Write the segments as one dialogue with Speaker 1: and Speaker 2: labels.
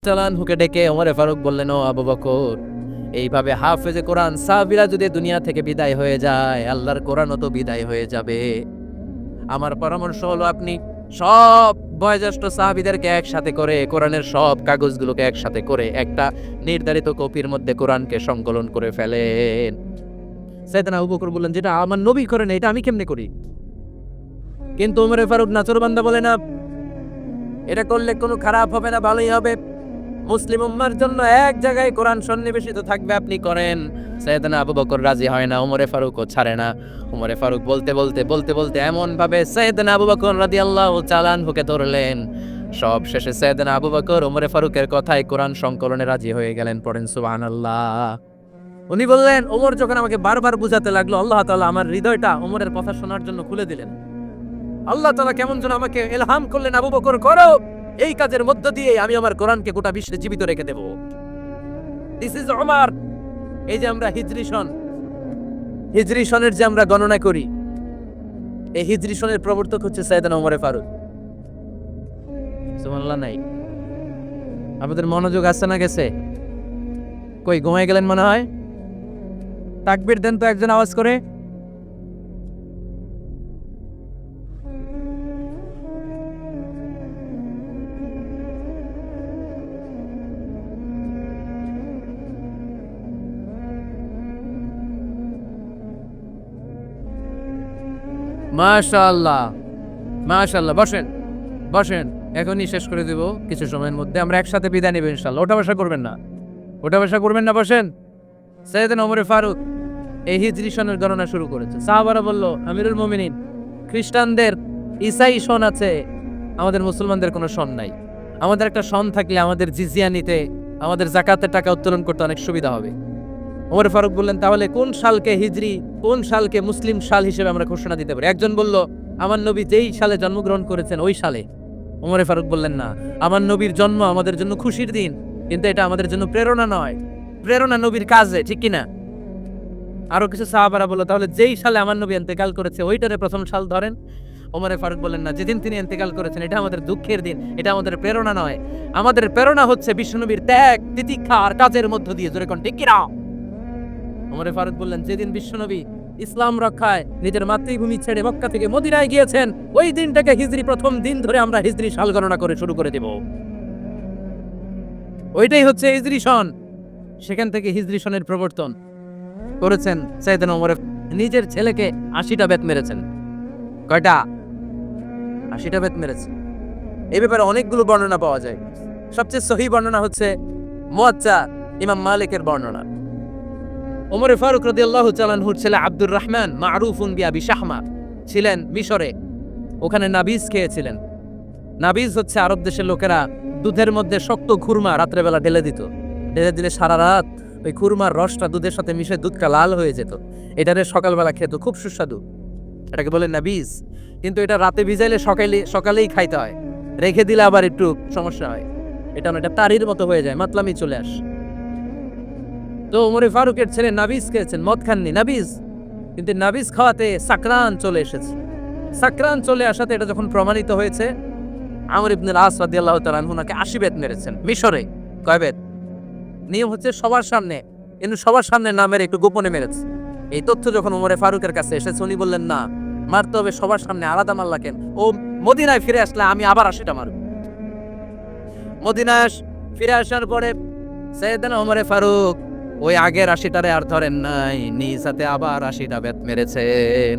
Speaker 1: হুকে ডেকে ওমরে ফারুক বললেন, ও আবু বকর, এইভাবে হাফেজে কোরআন সাহাবীরা যদি দুনিয়া থেকে বিদায় হয়ে যায়, আল্লাহর কোরআনও তো বিদায় হয়ে যাবে। আমার পরামর্শ হলো আপনি সব বয়োজ্যেষ্ঠ সাহাবীদেরকে একসাথে করে কোরআনের সব কাগজগুলোকে একসাথে করে একটা নির্ধারিত কপির মধ্যে কোরআনকে সংকলন করে ফেলেন। সাইয়েদনা আবু বকর বললেন, যেটা আমার নবী করেন এটা আমি কেমনে করি? কিন্তু ওমরে ফারুক নাচরবান্দা বলে, না, এটা করলে কোনো খারাপ হবে না, ভালোই হবে। মুসলিম উম্মার জন্য এক জায়গায় কোরআন সন্নিবেশিত থাকবে, আপনি করেন। সাইয়েদনা আবু বকর রাজি হয় না, ওমরে ফারুকও ছাড়ে না। ওমরে ফারুক বলতে এমন ভাবে সাইয়েদনা আবু বকর রাদিয়াল্লাহু তাআলা আনহুকে ধরলেন। সব শেষে সাইয়েদনা আবু বকর ওমরে ফারুকের কথায় কোরআন সংকলনে রাজি হয়ে গেলেন। পড়েন সুবহানাল্লাহ। উনি বললেন, ওমর যখন আমাকে বারবার বুঝাতে লাগলো, আল্লাহ তাআলা আমার হৃদয়টা ওমরের কথা শোনার জন্য খুলে দিলেন। আল্লাহ তাআলা কেমন যেন আমাকে ইলহাম করলেন, আবু বকর করো, এই কাজের মধ্য দিয়ে আমি আমার কোরআনকে গোটা বিশ্বে জীবিত রেখে দেব। This is Omar. এই যে আমরা হিজরি সনের যে আমরা গণনা করি, এই হিজরি সনের প্রবর্তক হচ্ছে সাইয়েদনা ওমর ফারুক। সুবহানাল্লাহ। নাই আপনাদের মনোযোগ আসছে না গেছে? কই ঘুমায় গেলেন মনে হয়? তাকবীর দেন তো একজন আওয়াজ করে। মাশাআল্লাহ, মাশাআল্লাহ। বসেন, বসেন, এখনই শেষ করে দেব কিছু সময়ের মধ্যে। আমরা একসাথে বিদায় নেব ইনশাআল্লাহ। ওঠা বসা করবেন না, বসেন। সাইয়েদনা ওমর ফারুক এই হিজরি সনের গণনা শুরু করেছে। সাহাবারা বলল, আমিরুল মুমিনিন, খ্রিস্টানদের ঈসাই সন আছে, আমাদের মুসলমানদের কোনো সন নাই। আমাদের একটা সন থাকলে আমাদের জিজিয়া নিতে, আমাদের যাকাতের টাকা উত্তোলন করতে অনেক সুবিধা হবে। ওমর ফারুক বললেন, তাহলে কোন সালকে হিজরি, কোন সালকে মুসলিম সাল হিসেবে আমরা ঘোষণা দিতে পারি? একজন বলল, আমার নবী যেই সালে জন্মগ্রহণ করেছেন ওই সালে। ওমর ফারুক বললেন, না, আমার নবীর জন্ম আমাদের জন্য খুশির দিন, কিন্তু এটা আমাদের জন্য প্রেরণা নয়। প্রেরণা নবীর কাজে, ঠিক কিনা? আরো কিছু সাহাবারা বলল, তাহলে যেই সালে আমার নবী ইন্তেকাল করেছে ওইটারে প্রথম সাল ধরেন। ওমর ফারুক বললেন, না, যেদিন তিনি ইন্তেকাল করেছেন এটা আমাদের দুঃখের দিন, এটা আমাদের প্রেরণা নয়। আমাদের প্রেরণা হচ্ছে বিশ্বনবীর ত্যাগ, তিতিক্ষা আর কাজের মধ্য দিয়ে। জোরে কোন ঠিক কিনা? ওমর ফারুক বললেন, যেদিন বিশ্বনবী ইসলাম রক্ষায় নিজের মাতৃভূমি ছেড়ে মক্কা থেকে মদিনায় গিয়েছেন, ওই দিনটাকে হিজরি প্রথম দিন ধরে আমরা হিজরি সাল গণনা করে শুরু করে দেব। ওইটাই হচ্ছে হিজরি সন। সেখান থেকে হিজরি সনের প্রবর্তন করেছেন সাইয়েদনা ওমর। নিজের ছেলেকে 80টা বেত মেরেছেন। কয়টা? 80টা বেত মেরেছেন। এই ব্যাপারে অনেকগুলো বর্ণনা পাওয়া যায়। সবচেয়ে সহি বর্ণনা হচ্ছে মুয়াত্তা ইমাম মালিকের বর্ণনা। ওমর ফারুক রাদিয়াল্লাহু তাআলা আনহুর ছেলে আব্দুর রহমান মারুফুন বিআবি শাহমা ছিলেন মিশরে। ওখানে নাবিজ খেয়েছিলেন। নাবিজ হচ্ছে আরব দেশের লোকেরা দুধের মধ্যে শক্ত খুরমা রাত্রেবেলা ঢেলে দিলে সারা রাত ওই খুরমার রসটা দুধের সাথে মিশে দুধটা লাল হয়ে যেত। এটারে সকালবেলা খেত, খুব সুস্বাদু। এটাকে বলে নাবিজ। কিন্তু এটা রাতে ভিজাইলে সকালেই খাইতে হয়, রেখে দিলে আবার একটু সমস্যা হয়। এটা তারির মতো হয়ে যায়, মাতলামি চলে আসে। তো ওমর ফারুকের ছেলে নাবিজ খেয়েছেন, মদ খাননি, নাবিজ। কিন্তু নাবিজ খাওয়াতে সাকরান চলে এসেছে। সাকরান চলে আসাতে এটা যখন প্রমাণিত হয়েছে, আমর ইবনুল আস রাদিয়াল্লাহু তাআলা আনহু নাকি 80 বেত মেরেছেন মিশরে। কয় বেত? নিয়ম হচ্ছে সবার সামনে, কিন্তু সবার সামনে না মেরে একটু গোপনে মেরেছে। এই তথ্য যখন ওমর ফারুকের কাছে এসেছে, উনি বললেন, না, মারতে হবে সবার সামনে, আলাদা মারলা কেন? ও মদিনায় ফিরে আসলে আমি আবার 80টা মারব। মদিনায় ফিরে আসার পরে সাইয়েদনা ওমর ফারুক ওই আগের 80টারে আর ধরেন নাই, নিজ হাতে আবার 80টা বেত মেরেছেন।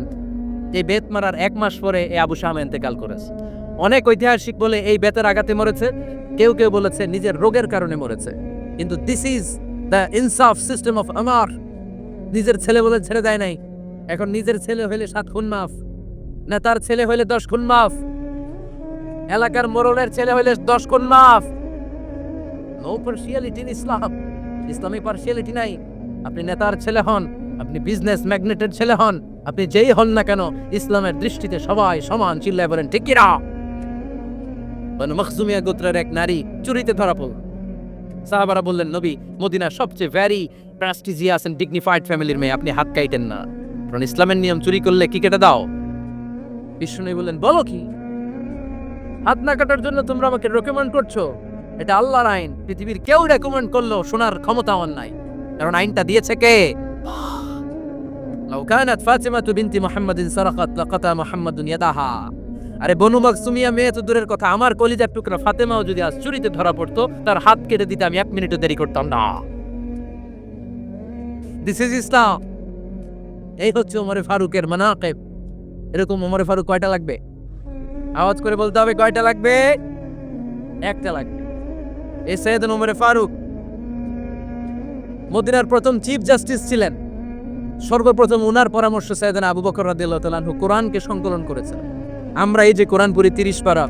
Speaker 1: এই বেত মারার 1 মাস পরে এই আবু শামা ইন্তেকাল করেছে। অনেক ঐতিহাসিক বলে এই বেতের আঘাতে মরেছে, কেউ কেউ বলেছে নিজের রোগের কারণে মরেছে। কিন্তু দিস ইজ দ্য ইনসাফ সিস্টেম অফ আমার। নিজের ছেলে বলে ছেড়ে দেয় নাই। এখন নিজের ছেলে হইলে 7 খুন মাফ, নেতার ছেলে হইলে 10 খুন মাফ, এলাকার মোড়লের ছেলে হইলে 10 খুন মাফ। No partiality in Islam. Islami partiality নাই। আপনি নেতার ছেলে হন, আপনি বিজনেস ম্যাগনেটের ছেলে হন, আপনি যেই হন না কেন, ইসলামের দৃষ্টিতে সবাই সমান। চিল্লায় বলেন ঠিক কিনা? বনু মখজুমিয়া গোত্রের এক নারী চুরিতে ধরা পড়ল। সাহাবারা বললেন, নবী মদিনার সবচেয়ে ভেরি প্রেস্টিজিয়াস এন্ড ডিগনিফাইড ফ্যামিলির মেয়ে, আপনি হাত কাইটেন না, কারণ ইসলামের নিয়ম চুরি করলে কি কেটে দাও। বিষ্ণু বললেন, বলো কি? হাত না কাটার জন্য তোমরা আমাকে রেকমেন্ড করছো? এটা আল্লাহর আইন, পৃথিবীর কেউ রেকমেন্ড করলো শোনার ক্ষমতা আমার নাই, কারণ আইনটা দিয়েছে কে? লাউ কানাত ফাতিমাতু বিনতি মুহাম্মাদিন সারাকাত লাকাতা মুহাম্মাদুন ইয়াদাহা। আরে বনু মাকসুমিয়া মেয়ে তো দূরের কথা, আমার কলিজার টুকরা ফাতেমাও যদি আজ চুরিতে ধরা পড়তো, তার হাত কেটে দিতে আমি 1 মিনিটও দেরি করতাম না। দিস ইজ ইসলাম। এই হচ্ছে ওমরে ফারুকের মানাকিব। এরকম ওমরে ফারুক কয়টা লাগবে? আওয়াজ করে বলতে হবে, কয়টা লাগবে? একটা লাগবে। এই সাইয়েদনা ওমরে ফারুক মদিনার প্রথম চিফ জাস্টিস ছিলেন। সর্বপ্রথম ওনার পরামর্শ সাইয়েদনা আবু বকর রাদিয়াল্লাহু তাআলা আনহু কোরআনকে সংকলন করেছেন। আমরা এই যে কোরআন পড়ি 30 পারা,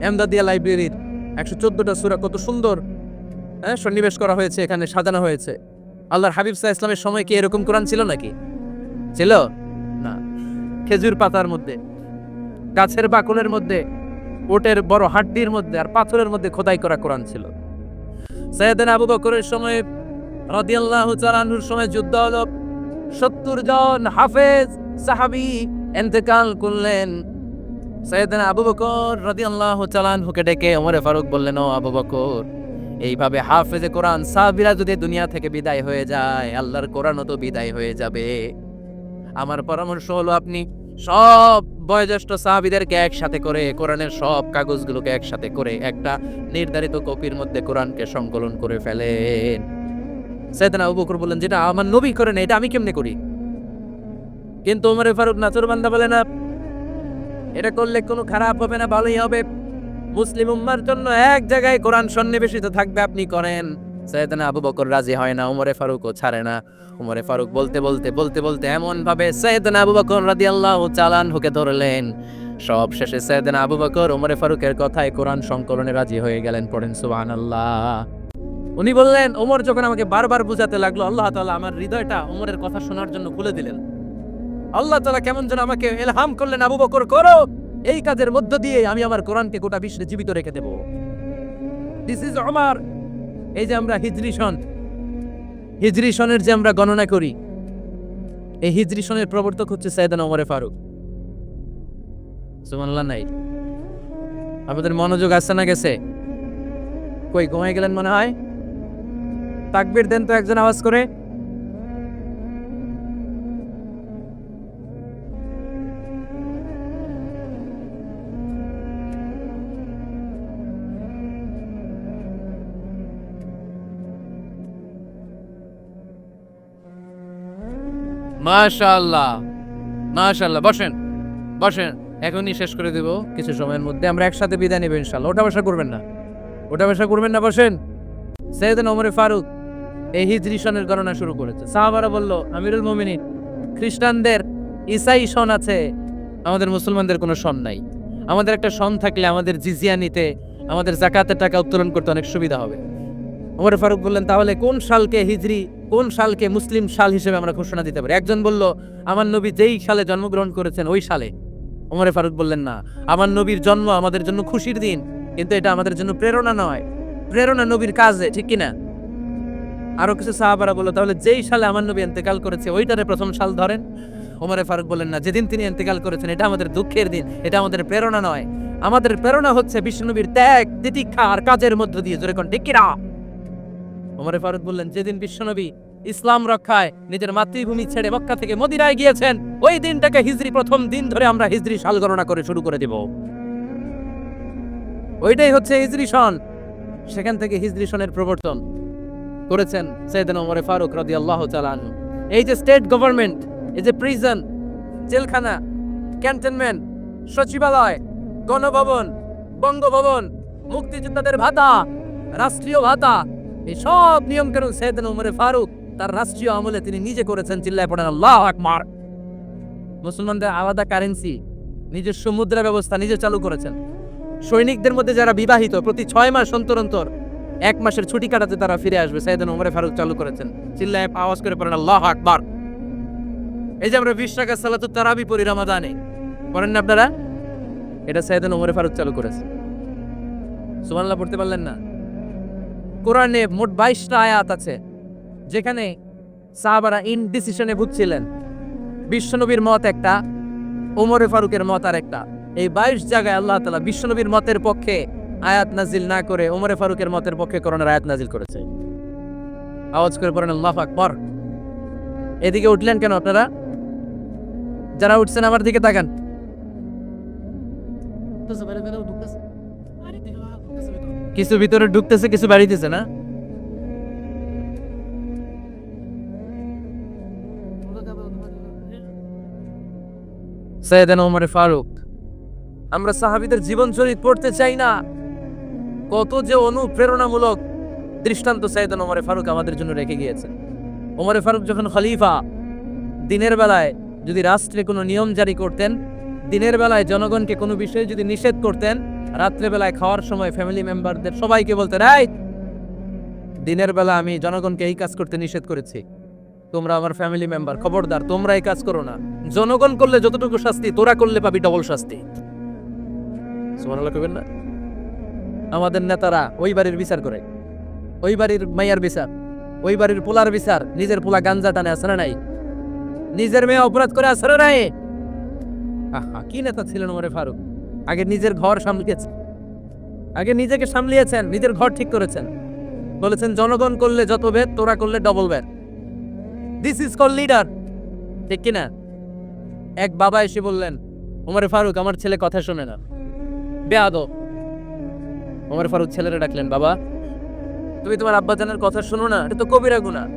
Speaker 1: এমদাদিয়া লাইব্রেরির 114টা সূরা, কত সুন্দর সন্নিবেশ করা হয়েছে, এখানে সাজানো হয়েছে। আল্লাহর হাবিব সাল্লাল্লাহু আলাইহি ওয়াসাল্লামের সময় কি এরকম কোরআন ছিল নাকি? ছিল না। খেজুর পাতার মধ্যে, গাছের বাকলের মধ্যে, ওটের বড় হাড্ডির মধ্যে আর পাথরের মধ্যে খোদাই করা কোরআন ছিল। সাইয়েদনা আবু বকরের সময় রাদিয়াল্লাহু তাআলা আনহুর সময় যুদ্ধ হলো, 70 জন হাফেজ সাহাবী ইন্তেকাল করলেন। সাইয়েদনা আবু বকর রাদিয়াল্লাহু তাআলা আনহুকে ডেকে ওমরে ফারুক বললেন, ও আবু বকর, এইভাবে হাফেজে কোরআন সাহাবীরা যদি দুনিয়া থেকে বিদায় হয়ে যায়, আল্লাহর কোরআনও তো বিদায় হয়ে যাবে। আমার পরামর্শ হলো আপনি সব বয়োজ্যেষ্ঠ সাহাবীদেরকে একসাথে করে কোরআনের সব কাগজগুলোকে একসাথে করে একটা নির্ধারিত কপির মধ্যে কোরআনকে সংকলন করে ফেলেন। সাইয়েদনা আবু বকর বললেন, যেটা আমার নবী করেন এটা আমি কেমনে করি? কিন্তু ওমরে ফারুক নাচরবান্দা বলে না, এটা করলে কোনো খারাপ হবে না, ভালোই হবে। মুসলিম উম্মার জন্য এক জায়গায় কোরআন সন্নিবেশিত থাকবে, আপনি করেন। সাইয়েদনা আবু বকর রাজি হয় না, ওমরে ফারুকও ছাড়ে না। ওমরে ফারুক বলতে এমন ভাবে সাইয়েদনা আবু বকর রাদিয়াল্লাহু তাআলা আনহুকে ধরলেন। সব শেষে সাইয়েদনা আবু বকর ওমরে ফারুকের কথায় কোরআন সংকলনে রাজি হয়ে গেলেন। পড়েন সুবহানাল্লাহ। উনি বললেন, ওমর যখন আমাকে বারবার বুঝাতে লাগলো, আল্লাহ তাআলা আমার হৃদয়টা ওমরের কথা শোনার জন্য খুলে দিলেন। আল্লাহ তাআলা কেমন যেন আমাকে ইলহাম করলেন, আবু বকর করো, এই কাজের মধ্য দিয়ে আমি আমার কোরআনকে গোটা বিশ্বে জীবিত রেখে দেব। This is Omar. এই যে আমরা হিজরি সনের যে আমরা গণনা করি, এই হিজরি সনের প্রবর্তক হচ্ছে সাইয়েদনা ওমরে ফারুক। সুবহানাল্লাহ। নাই আপনাদের মনোযোগ আসছে না গেছে? কই ঘুমায় গেলেন মনে হয়? তাকবীর দেন তো একজন আওয়াজ করে। মাশাআল্লাহ মাশাআল্লাহ। বসেন বসেন, এখনই শেষ করে দেব কিছু সময়ের মধ্যে। আমরা একসাথে বিদায় নেব ইনশাআল্লাহ। ওঠা বসা করবেন না, বসেন। সাইয়েদনা ওমরে ফারুক এই হিজরি সনের গণনা শুরু করেছে। সাহাবারা বলল, আমিরুল মুমিনিন, খ্রিস্টানদের ঈসাই সন আছে, আমাদের মুসলমানদের কোনো সন নাই। আমাদের একটা সন থাকলে আমাদের জিজিয়া নিতে, আমাদের যাকাতের টাকা উত্তোলন করতে অনেক সুবিধা হবে। ওমর ফারুক বললেন, তাহলে কোন সালকে হিজরি, কোন সালকে মুসলিম সাল হিসেবে আমরা ঘোষণা দিতে পারি? একজন বলল, আমার নবী যেই সালে জন্মগ্রহণ করেছেন ওই সালে। ওমর ফারুক বললেন, না, আমার নবীর জন্ম আমাদের জন্য খুশির দিন, কিন্তু এটা আমাদের জন্য প্রেরণা নয়। প্রেরণা নবীর কাজে, ঠিক কিনা? আরো কিছু সাহাবারা বলল, তাহলে যেই সালে আমার নবী ইন্তেকাল করেছে ওইটারে প্রথম সাল ধরেন। ওমর ফারুক বললেন, না, যেদিন তিনি ইন্তেকাল করেছেন এটা আমাদের দুঃখের দিন, এটা আমাদের প্রেরণা নয়। আমাদের প্রেরণা হচ্ছে বিশ্বনবীর ত্যাগ, তিতিক্ষা আর কাজের মধ্য দিয়ে। জোরে কোন ঠিক কিনা? ওমর ফারুক বললেন, যেদিন বিশ্বনবী ইসলাম রক্ষায় নিজের মাতৃভূমি ছেড়ে মক্কা থেকে মদিনায় গিয়েছেন, ওই দিনটাকে হিজরি প্রথম দিন ধরে আমরা হিজরি সাল গণনা করে শুরু করে দেব। ওইটাই হচ্ছে হিজরি সন। সেখান থেকে হিজরি সনের প্রবর্তন করেছেন সাইয়েদনা ওমর ফারুক রাদিয়াল্লাহু তাআলা আনহু। এই যে স্টেট গভর্নমেন্ট, এই যে প্রিজন, জেলখানা, ক্যান্টনমেন্ট, সচিবালয়, গণভবন, বঙ্গভবন, মুক্তিযোদ্ধাদের ভাতা, রাষ্ট্রীয় ভাতা, এই সব নিয়মকানুন সাইয়েদনা ওমর ফারুক তার রাষ্ট্রীয় আমলে তিনি নিজে করেছেন। চিল্লায় পড়েন আল্লাহু আকবার। মুসলমানদের আলাদা কারেন্সি, নিজস্ব মুদ্রা ব্যবস্থা নিজে চালু করেছেন। সৈনিকদের মধ্যে যারা বিবাহিত, প্রতি 6 মাস অন্তর অন্তর 1 মাসের ছুটি কাটাতে তারা ফিরে আসবে, সাইয়েদনা ওমর ফারুক চালু করেছেন। চিল্লায় আওয়াজ করে পড়েন আল্লাহু আকবার। এই যে আমরা 20 টাকা সালাতুত তারাবি পড়ি রমাদানে, পড়েন না আপনারা? এটা সাইয়েদনা ওমর ফারুক চালু করেছে। সুবহানাল্লাহ পড়তে পারলেন না? কোরআনে মোট 22টা আয়াত আছে যেখানে সাহাবারা ইনডিসিশনে ভুগছিলেন। বিশ্বনবীর মত একটা, ওমর ফারুকের মত আর একটা। এই 22 জায়গায় আল্লাহ তাআলা বিশ্বনবীর মতের পক্ষে আয়াত নাজিল না করে ওমরে ফারুকের মতের পক্ষে করোনার আয়াত নাজিল করেছে। আওয়াজ করে পড়েন আল্লাহু আকবার। এদিকে উঠলেন কেন আপনারা? যারা উঠছেন আমার দিকে তাকান। কিছু ভিতরে ঢুকতেছে, কিছু বাড়িতেছে না। সাইয়েদনা ওমর ফারুক, আমরা সাহাবীদের জীবন চরিত পড়তে চাই না, কত যে অনুপ্রেরণামূলক দৃষ্টান্ত সাইয়েদনা ওমর ফারুক আমাদের জন্য রেখে গিয়েছেন। ওমর ফারুক যখন খলিফা, দিনের বেলায় যদি রাষ্ট্রে কোনো নিয়ম জারি করতেন, দিনের বেলায় জনগণকে কোনো বিষয়ে যদি নিষেধ করতেন, রাত্রে বেলায় খাওয়ার সময় ফ্যামিলি মেম্বারদের সবাইকে বলতেন, এই দিনের বেলা আমি জনগণকে এই কাজ করতে নিষেধ করেছি, তোমরা আমার ফ্যামিলি মেম্বার, খবরদার তোমরা এই কাজ করো না। জনগণ করলে যতটুকু শাস্তি, তোরা করলে পাবি ডবল শাস্তি। সুবহানাল্লাহ কইবেন না? আমাদের নেতারা ওই বাড়ির বিচার করে, ওই বাড়ির মাইয়ার বিচার, ওই বাড়ির পোলার বিচার, নিজের পোলা গাঞ্জা টানে আছে না নাই, নিজের মেয়ে অপরাধ করে আছে না নাই। আহা, কি নেতা ছিলেন ওমর ফারুক। আগে নিজের ঘর সামলিয়েছেন, আগে নিজেকে সামলিয়েছেন, নিজের ঘর ঠিক করেছেন। বলেছেন জনগণ করলে যত বেদ, তোরা করলে double Veda. This is call leader, ঠিক কিনা? এক বাবা এসে বললেন, ওমর ফারুক আমার ছেলে কথা শোনে না, বেয়াদব। ওমর ফারুক ছেলেরে ডাকলেন, বাবা তুমি তোমার আব্বাজানের কথা শোনো না, এটা তো কবিরা গুনাহ।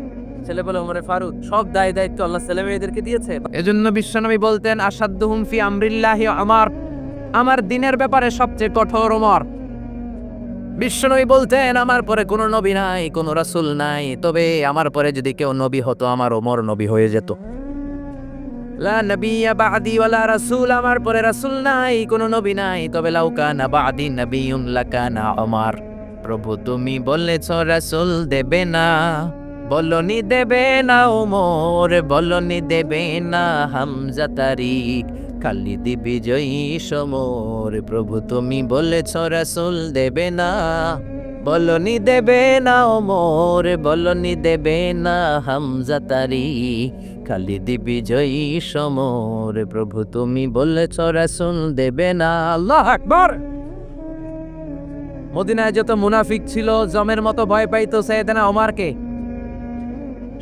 Speaker 1: ছেলে বলে, ওমর ফারুক সব দায় দায়িত্ব আল্লাহ ছেলে মেয়েদেরকে দিয়েছে। এজন্য বিশ্বনবী বলতেন, আসাদ্দুহুম ফি আমরিল্লাহি ওমর, আমার দিনের ব্যাপারে সবচেয়ে কঠোর ওমর। বিশ্বনবী বলতেন, আমার পরে কোনো নবী নাই, কোনো রাসূল নাই, তবে আমার পরে যদি কেউ নবী হতো, আমার ওমর নবী হয়ে যেত। লা নবিয়্যা বা'দি ওয়ালা রাসূল, আমার পরে রাসূল নাই, কোনো নবী নাই, তবে লাউ কানা বা'দি নবিয়্যুন লাকানা ওমর। প্রভু তুমি বলেছ রাসূল দেবে না, বলনি দেবে না ওমর, বলনি দেবে না হামজা তারিক, খালিদ বিজয়ী সমর। প্রভু তুমি বলেছ রাসূল দেবে না, বলনি দেবে না ওমর, বলনি দেবে না হামজা তারিক, খালিদ বিজয়ী সমর। প্রভু তুমি বলেছ রাসূল দেবে না। আল্লাহু আকবার। মদিনায় যত মুনাফিক ছিল, জমের মতো ভয় পাইতো সাইয়েদনা ওমরকে।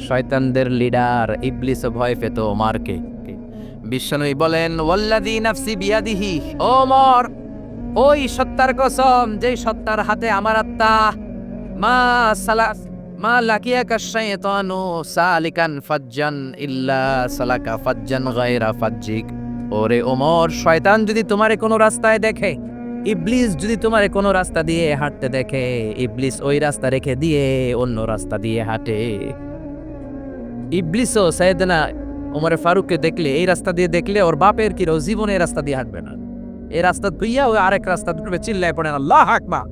Speaker 1: শয়তানদের লিডার ইবলিসও ভয় পেত ওমরকে। বিশ্বনবী বলেন, ওয়াল্লাযী নাফসি বিয়াদিহি, ওমর ওই সত্তার কসম যেই সত্তার হাতে আমার আত্মা, মা লাকিয়াকা শাইতানু সালিকান ফাজ্জান ইল্লা সালাকা ফাজ্জান গায়রা ফাজ্জিক। ওরে ওমর, শয়তান যদি তোমারে কোনো রাস্তায় দেখে, ইবলিস যদি তোমারে কোনো রাস্তা দিয়ে হাঁটতে দেখে, ইবলিস ওই রাস্তা রেখে দিয়ে অন্য রাস্তা দিয়ে হাঁটে। ইবলিসও সাইয়েদনা ওমর ফারুককে দেখলে, এই রাস্তা দিয়ে দেখলে ওর বাপের কি জীবনে এই রাস্তা দিয়ে হাঁটবে না, এই রাস্তা ধুইয়া ওই আরেক রাস্তা ধরবে, চিল্লায় পড়েন আল্লাহু আকবার।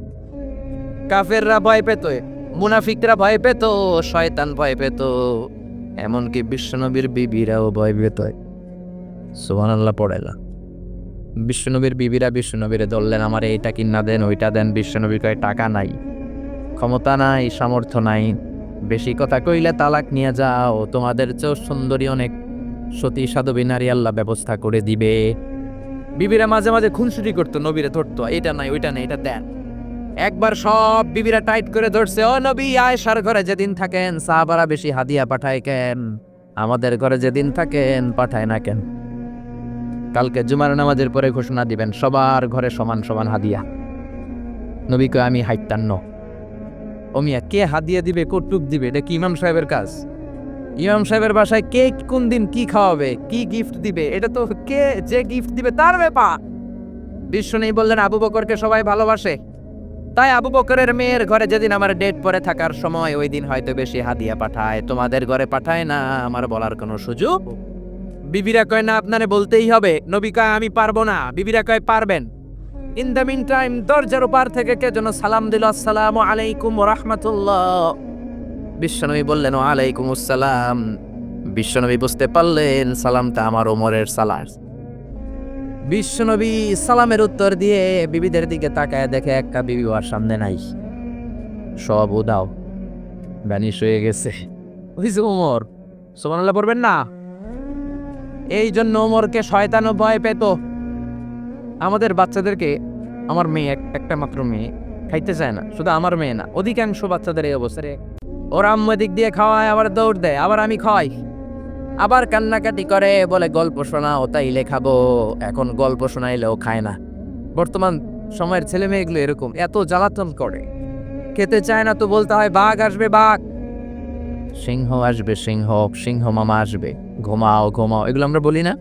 Speaker 1: কাফেররা ভয় পেত, মুনাফিকরা ভয় পেত, শয়তান ভয় পেত, এমনকি বিশ্বনবীর বিবিরাও ভয় পেত। সুবহানাল্লাহ পড়ে না? বিশ্বনবীর বিবিরা বিশ্বনবীরে ধরলেন, আমার এইটা কিনা দেন, ওইটা দেন। বিশ্বনবী কয়, টাকা নাই, ক্ষমতা নাই, সামর্থ্য নাই, বেশি কথা কইলে তালাক নিয়ে যাও, তোমাদের চেয়েও সুন্দরী অনেক সতী সাধবী নারী আল্লাহ ব্যবস্থা করে দিবে। বিবিরা মাঝে মাঝে খুনসুটি করতো, নবীরে ধরতো, এটা নাই ওইটা নাই, এটা দেন। একবার সব বিবিরা টাইট করে ধরছে, ও নবী, আয়েশার ঘরে যেদিন থাকেন সাহাবারা বেশি হাদিয়া পাঠায় কেন, আমাদের ঘরে যেদিন থাকেন পাঠায় না কেন? কালকে জুমার নামাজের পরে ঘোষণা দিবেন, সবার ঘরে সমান সমান হাদিয়া। নবী কয়, আমি হাইতান্ন। ও মিয়া, কে হাদিয়া দিবে, কটুক দিবে, এটা কি ইমাম সাহেবের কাজ? ইমাম সাহেবের বাসায় কে কোন দিন কি খাওয়াবে, কি গিফট দিবে, এটা তো কে যে গিফট দিবে তার ব্যাপার। বিশ্বনবী বললেন, আবু বকরকে সবাই ভালোবাসে, তাই আবু বকরের মেয়ের ঘরে যেদিন আমার ডেট পরে থাকার সময়, ওই দিন হয়তো বেশি হাদিয়া পাঠায়, তোমাদের ঘরে পাঠায় না, আমার বলার কোনো সুযোগ। বিবিরা কয়, না আপনারে বলতেই হবে। নবী কয়, আমি পারবো না। বিবিরা কয়, পারবেন। ইন দ্য মিন টাইম দরজার ওপার থেকে কে যেন সালাম দিল, আসসালামু আলাইকুম ওয়া রাহমাতুল্লাহ। বিশ্বনবী বললেন, ওয়া আলাইকুম আসসালাম। বিশ্বনবী বুঝতে পারলেন সালামটা আমার ওমরের সালাম। বিশ্বনবী সালামের উত্তর দিয়ে বিবিদের দিকে তাকায় দেখে একটা বিবি ওর সামনে নাই, সব উদাও, ভ্যানিশ হয়ে গেছে। ওই যে ওমর, সুবহানাল্লাহ পড়বেন না? এই জন্য ওমরকে শয়তানও ভয় পেত। আমাদের বাচ্চাদেরকে আমার মেয়ে একটা মাত্র মেয়ে, খাইতে চায় না। শুধু আমার মেয়ে না, অধিকাংশ বাচ্চাদের এই অবস্থা রে। ওরা আম্মু দিক দিয়ে খাওয়ায়, আবার দৌড় দেয়, আবার আমি খাওয়াই, আবার কান্নাকাটি করে, বলে গল্প শোনাও, তাইলে খাবো। এখন গল্প শোনাইলেও খায় না। বর্তমান সময়ের ছেলে মেয়েগুলো এরকম, এত জ্বালাতন করে। খেতে চায় না তো বলতে হয় বাঘ আসবে, বাঘ, সিংহ আসবে, সিংহ, সিংহ মামা আসবে, ঘুমাও ঘুমাও, এগুলো আমরা বলি না?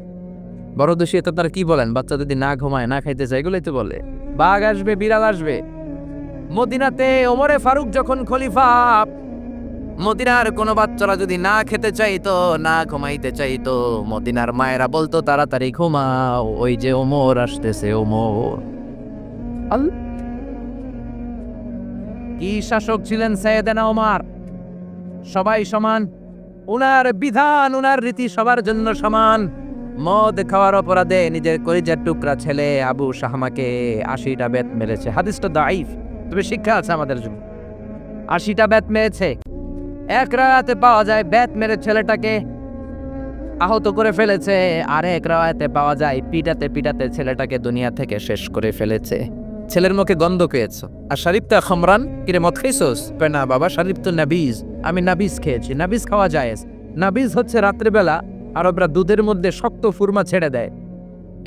Speaker 1: বড় দোষী তো তারা কি বলেন? বাচ্চা যদি না ঘুমায়, না খাইতে চায়, এগুলোই তো বলে। বাঘ আসবে, বিড়াল আসবে। মদিনাতে ওমরে ফারুক যখন খলিফা, মদিনার কোনো বাচ্চারা যদি না খেতে চাইতো, না ঘুমাইতে চাইতো, মদিনার মায়েরা বলতো তাড়াতাড়ি ঘুমাও, ওই যে ওমর আসতেছে, ওমর। কি শাসক ছিলেন সাইয়েদনা ওমর! সবাই সমান, উনার বিধান, উনার রীতি সবার জন্য সমান। মদ খাওয়ার অপরাধে নিজের কলিজার টুকরা ছেলে আবু শাহমাকে 80টা বেত মেরেছে। হাদিসটা দাঈফ, তবে শিক্ষা আছে আমাদের জন্য। 80টা বেত মেরেছে। এক রাতে পাওয়া যায় বেত মেরে ছেলেটাকে আহত করে ফেলেছে, আর এক রাতে পাওয়া যায় পিটাতে পিটাতে ছেলেটাকে দুনিয়া থেকে শেষ করে ফেলেছে। ছেলের মুখে গন্ধ পেয়েছ, আর শরীফতা খমরান, কিরে মদ খাইছোস? না বাবা, শরীফ তো নাবিজ, আমি নাবিজ খেয়েছি। নাবিজ খাওয়া যায়। নাবিজ হচ্ছে রাত্রিবেলা আরবরা দুধের মধ্যে শক্ত খুরমা ছেড়ে দেয়।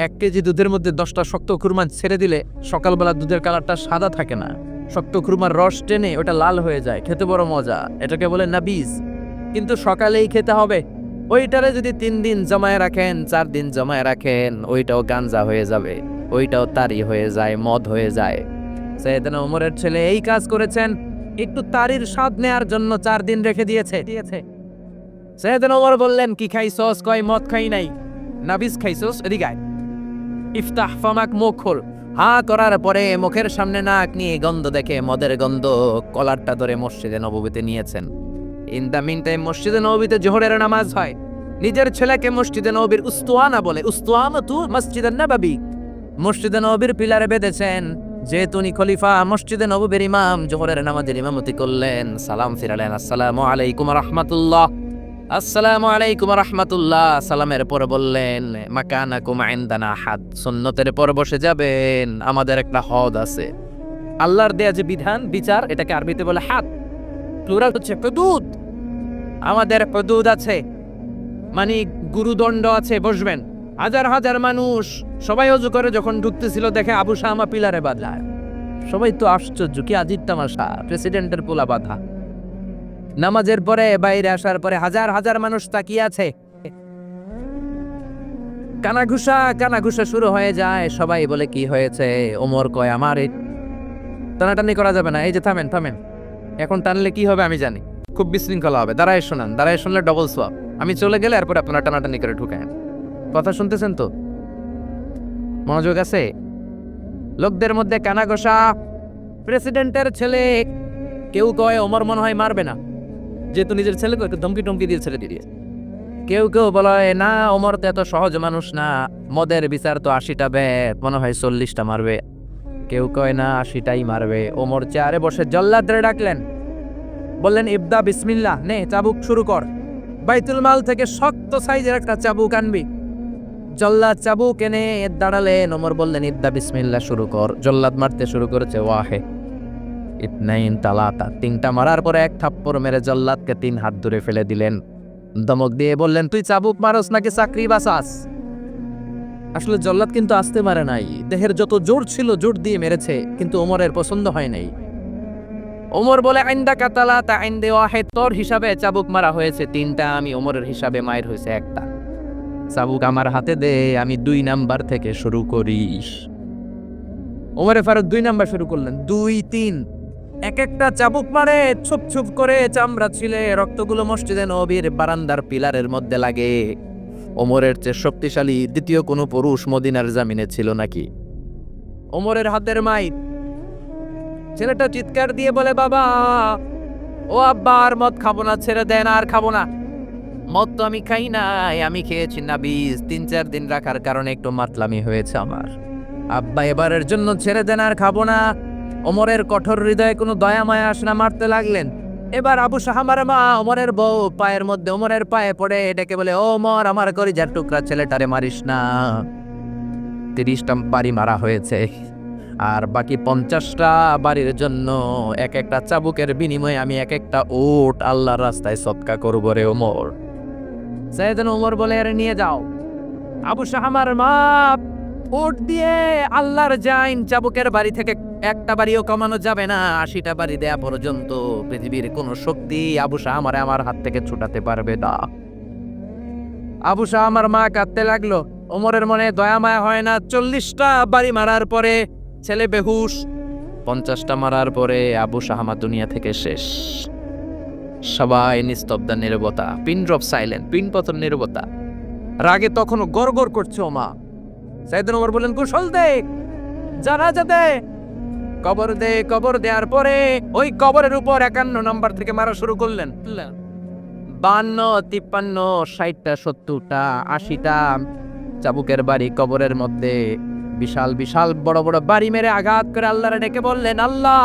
Speaker 1: 1 কেজি দুধের মধ্যে 10টা শক্ত খুরমা ছেড়ে দিলে সকালবেলা দুধের কালারটা সাদা থাকে না, শক্ত খুরমার রস টেনে ওটা লাল হয়ে যায়, খেতে বড় মজা, এটাকে বলে নাবিজ। কিন্তু সকালেই খেতে হবে। ওইটারে যদি 3 দিন জমায়ে রাখেন, 4 দিন জমায়ে রাখেন, ওইটাও গাঞ্জা হয়ে যাবে, ওইটাও তারি হয়ে যায়, মদ হয়ে যায়। সাইয়েদনা ওমরের ছেলে এই কাজ করেছেন, একটু তারির স্বাদ নেয়ার জন্য 4 দিন রেখে দিয়েছে। সাইয়েদনা ওমর বললেন, কি খাইছস? কয় মদ খাই নাই। নাবিজ খাইছস? এদিকে আয়। ইফতাহ ফামাক, মুখ খোল। হা করার পরে মুখের সামনে নাক নিয়ে গন্ধ দেখে, মদের গন্ধ, কলারটা ধরে মসজিদে নববীতে নিয়েছেন। ইন দ্য মিন টাইম মসজিদে নববীতে জোহরের নামাজ হয়। নিজের ছেলেকে মসজিদে নববীর উস্তুয়ানা বলে, উস্তুয়ানাতু মসজিদুন নববী, মসজিদে নববীর পিলারে বেঁধেছেন। যেহেতু উনি খলিফা, মসজিদে নববীর ইমাম, জোহরের নামাজের ইমামতি করলেন, সালাম ফিরালেন, আসসালামু আলাইকুম রাহমাতুল্লাহ, আসসালামু আলাইকুম রাহমাতুল্লাহ। সালামের পর বললেন, মাকানাকুম ইনদানা হাদ, সুন্নতের পর বসে যাবেন, আমাদের একটা হদ আছে। আল্লাহর দেয়া যে বিধান, বিচার, এটাকে আরবিতে বলে হাদ, প্লুরাল হচ্ছে হুদুদ। আমাদের হুদুদ আছে, মানে গুরুদণ্ড আছে, বসবেন। হাজার হাজার মানুষ সবাই অজু করে যখন ঢুকতেছিল, দেখে আবু শামা পিলারে বাঁধা। সবাই তো আশ্চর্য, কি আজিব তামাশা, প্রেসিডেন্টের পোলা বাঁধা। নামাজের পরে বাইরে আসার পরে হাজার হাজার মানুষ তাকিয়ে আছে। কানাঘুষা শুরু হয়ে যায়। সবাই বলে, কি হয়েছে? ওমর কয়, আমার এই টানাটানি করা যাবে না, এই যে থামেন থামেন, এখন টানলে কি হবে আমি জানি, খুব বিশৃঙ্খলা হবে, দাঁড়ায় শোনান, দাঁড়ায় শুনলে ডবল সোয়াব, আমি চলে গেলে এরপর আপনারা টানাটানি করে ঢুকেন। কথা শুনতেছেন তো? মনোযোগ আছে? লোকদের মধ্যে কানাঘোষা। প্রেসিডেন্টের ছেলে, কেউ কয় ওমর মনে হয় মারবে না, যেহেতু নিজের ছেলেকে একটু ধমকি টমকি দিয়ে ছেড়ে দিয়ে। কেউ কেউ বলে, না ওমর তো এত সহজ মানুষ না, মদের বিচার তো 80টা বেত, মনে হয় 40টা মারবে। কেউ কয় না, 80টাই মারবে। ওমর চেয়ারে বসে জল্লাদরে ডাকলেন, বললেন, ইবদা বিসমিল্লাহ, নে চাবুক শুরু কর। বাইতুল মাল থেকে শক্ত সাইজের একটা চাবুক আনবি। জল্লাদ চাবুক এনে দাঁড়ালেন। ওমর বললেন, ইবদা বিসমিল্লাহ, শুরু কর। জল্লাদ মারতে শুরু করেছে, ওয়াহে ইতনাইন তালাতা, 3টা মারার পরে এক থাপ্পড় মেরে জল্লাদকে 3 হাত দূরে ফেলে দিলেন। ধমক দিয়ে বললেন, তুই চাবুক মারস নাকি চাকরি বাসাস? আসলে জল্লাদ কিন্তু আসতে মারে নাই, দেহের যত জোর ছিল জোর দিয়ে মেরেছে, কিন্তু ওমরের পছন্দ হয় নাই। ওমর বলে, আইন্দা কাতালা তা আইন্দে ওয়াহেদ, তোর হিসাবে চাবুক মারা হয়েছে 3টা, আমি ওমরের হিসাবে মায়ের হয়েছে 1টা। চাবুক আমার হাতে দে, আমি 2 নাম্বার থেকে শুরু করিস। ওমরে ফারুক 2 নাম্বার শুরু করলেন, 2, 3, এক একটা চাবুক মারে, ছুপ ছুপ করে চামড়া ছিলে, রক্তগুলো মসজিদে নববীর বারান্দার পিলারের মধ্যে লাগে। ওমরের চেয়ে শক্তিশালী দ্বিতীয় কোনো পুরুষ মদিনার জামিনে ছিল নাকি? ওমরের হাতের মাইর। ছেলেটা চিৎকার দিয়ে বলে, বাবা, ও আব্বা, আর মদ খাবো না, ছেড়ে দেন, আর খাবো না। মদ তো আমি খাই নাই, আমি খেয়েছি নাবিজ, 3-4 দিন রাখার কারণে একটু মাতলামি হয়েছে আমার। আব্বা, এবারের জন্য ছেড়ে দেন, আর খাবো না। ওমরের কঠোর হৃদয়ে কোনো দয়া মায়া আসে না, মারতে লাগলেন। এবার আবু শাহমার মা, ওমরের বউ, পায়ের মধ্যে ওমরের পায়ে পড়ে ডেকে বলে, ও ওমর, আমার কলিজার টুকরা ছেলেটারে মারিস না। 30টা বাড়ি মারা হয়েছে, আর বাকি 50টা বাড়ির জন্য এক একটা চাবুকের বিনিময়ে আমি এক একটা উট আল্লাহর রাস্তায় সদকা করব রে ওমর। সাইয়েদনা ওমর বলে, আরে নিয়ে যাও। আবু শাহমার মা উট দিয়ে আল্লাহর জাইন চাবুকের বাড়ি থেকে একটা বাড়িও কমানো যাবে না, 80টা বাড়ি দেয়া পর্যন্ত পৃথিবীর কোন শক্তি আবু শাহমারে আমার হাত থেকে ছুটাতে পারবে না। আবু শাহমার মা কাঁদতে লাগলো। ওমরের মনে দয়া মায়া হয় না। 40টা বাড়ি মারার পরে ছেলে বেহুশ, 50টা মারার পরে আবু শাহমা দুনিয়া থেকে শেষ। সবাই নিস্তব্ধ নীরবতা, পিন ড্রপ সাইলেন্ট, পিন পতন নীরবতা। রাগে তখনও গড়গড় করছে ওমা। সাইয়েদনা ওমর বললেন, কুশল দে, জানাজা দে, কবর দে। কবর দেওয়ার পরে ওই কবরের উপর 51 নম্বর থেকে মারা শুরু করলেন। 52, 53, 60টা, 70টা, 80টা চাবুকের বাড়ি কবরের মধ্যে বিশাল বিশাল বড় বড় বাড়ি মেরে আঘাত করে আল্লাহরে ডেকে বললেন, আল্লাহ,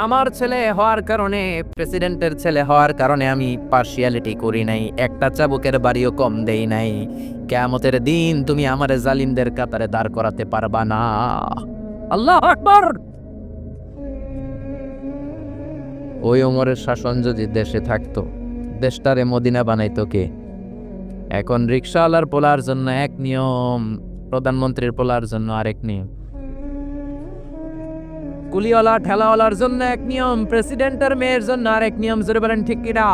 Speaker 1: আমার ছেলে হওয়ার কারণে, প্রেসিডেন্টের ছেলে হওয়ার কারণে আমি পার্সিয়ালিটি করি নাই, একটা চাবুকের বাড়িও কম দেই নাই। কিয়ামতের দিন তুমি আমারে জালিমদের কাতারে দাঁড় করাতে পারবা না। আল্লাহু আকবার। ওই ওমরের শাসন যদি দেশে থাকতো, দেশটারে মদিনা বানাইতো কে? এখন রিকশাওয়ালার পোলার জন্য এক নিয়ম, প্রধানমন্ত্রীর পোলার জন্য আরেক নিয়ম, কুলিওয়ালা ঠেলাওয়ালার জন্য এক নিয়ম, প্রেসিডেন্টের মেয়ের জন্য আরেক নিয়ম। জোরে বলেন ঠিক কিনা?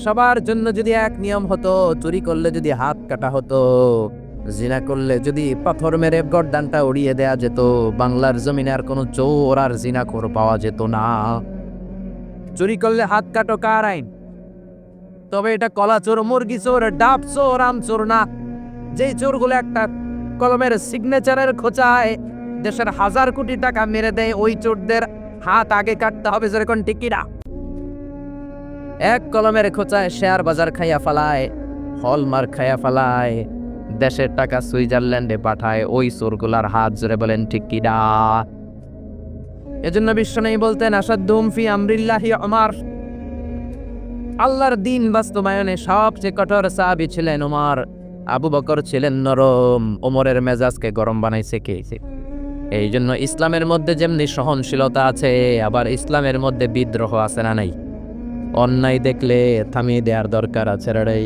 Speaker 1: সবার জন্য যদি এক নিয়ম হতো, চুরি করলে যদি হাত কাটা হতো, জিনা করলে যদি পাথর মেরে গর্দানটা উড়িয়ে দেয়া যেত, বাংলার জমিনে আর কোনো চোর আর জিনাখোর পাওয়া যেত না। চুরি করলে হাত কাটো কার আইন? তবে এটা কলা চোর, মুরগি চোর, ডাব চোর, আম চোর না। যেই চোরগুলো একটা কলমের সিগনেচারের খোঁচায় দেশের 1000 কোটি টাকা মেরে দেয়, ওই চোরদের হাত আগে কাটতে হবে। যেরকম টিকিরা এক কলমের খোঁচায় শেয়ার বাজার খাইয়া ফেলায়, হলমার্ক খাইয়া ফেলায়, দেশের টাকা সুইজারল্যান্ডে পাঠায়, ওই চোরগুলার হাত। জোরে বলেন ঠিক কিনা? এজন্য বিশ্বনবী বলতেন, আসাদ্দুম ফি আমরিল্লাহি ওমর। আল্লাহর দিন বাস্তবায়নে সবচেয়ে কঠোর সাহাবী ছিলেন ওমর। আবু বকর ছিলেন নরম, ওমরের মেজাজকে গরম বানাইছে কে? এই জন্য ইসলামের মধ্যে যেমনি সহনশীলতা আছে, আবার ইসলামের মধ্যে বিদ্রোহ আছে না নাই? অন্যায় দেখলে থামিয়ে দেওয়ার দরকার আছে রে।